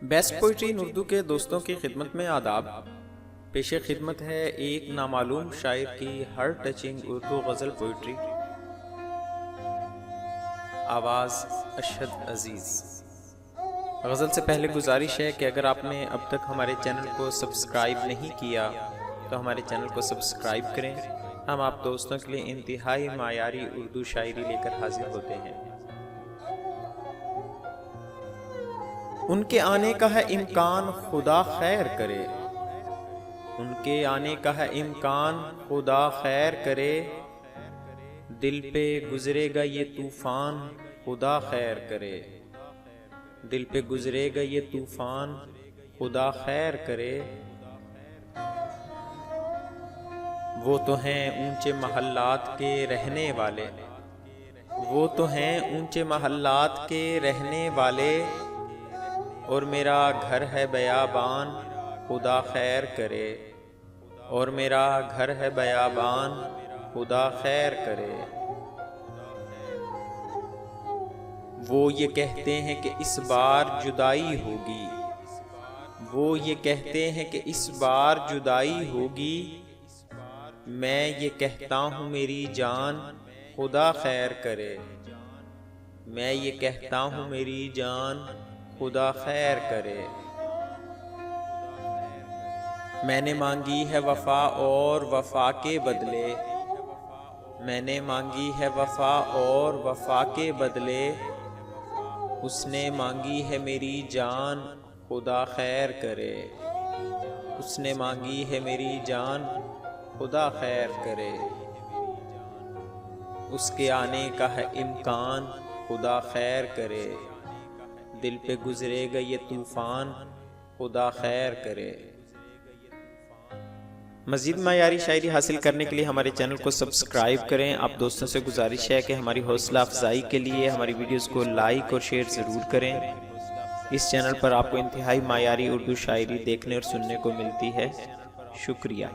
Best poetry ان اردو کے دوستوں کی خدمت میں آداب. پیش خدمت ہے ایک نامعلوم شاعر کی ہر ٹچنگ اردو غزل پوئٹری. آواز اشہد عزیز. غزل سے پہلے گزارش ہے کہ اگر آپ نے اب تک ہمارے چینل کو سبسکرائب نہیں کیا تو ہمارے چینل کو سبسکرائب کریں. ہم آپ دوستوں کے لیے انتہائی معیاری اردو شاعری لے کر حاضر ہوتے ہیں. ان کے آنے کا ہے امکان خدا خیر کرے. ان کے آنے کا ہے امکان خدا خیر کرے. دل پہ گزرے گا یہ طوفان خدا خیر کرے. دل پہ گزرے گا یہ طوفان خدا خیر کرے. وہ تو ہیں اونچے محلات کے رہنے والے. وہ تو ہیں اونچے محلات کے رہنے والے. اور میرا گھر ہے بیابان خدا خیر کرے. اور میرا گھر ہے بیابان خدا خیر کرے. وہ یہ کہتے ہیں کہ اس بار جدائی ہوگی. وہ یہ کہتے ہیں کہ اس بار جدائی ہوگی. میں یہ کہتا ہوں میری جان خدا خیر کرے. میں یہ کہتا ہوں میری جان خدا خیر کرے. میں نے مانگی ہے وفا اور وفا کے بدلے. میں نے مانگی ہے وفا اور وفا کے بدلے. اس نے مانگی ہے میری جان خدا خیر کرے. اس نے مانگی ہے میری جان خدا خیر کرے. اس کے آنے کا ہے امکان خدا خیر کرے. دل پہ گزرے گا یہ طوفان خدا خیر کرے. مزید معیاری شاعری حاصل کرنے کے لیے ہمارے چینل کو سبسکرائب کریں. آپ دوستوں سے گزارش ہے کہ ہماری حوصلہ افزائی کے لیے ہماری ویڈیوز کو لائک اور شیئر ضرور کریں. اس چینل پر آپ کو انتہائی معیاری اردو شاعری دیکھنے اور سننے کو ملتی ہے. شکریہ.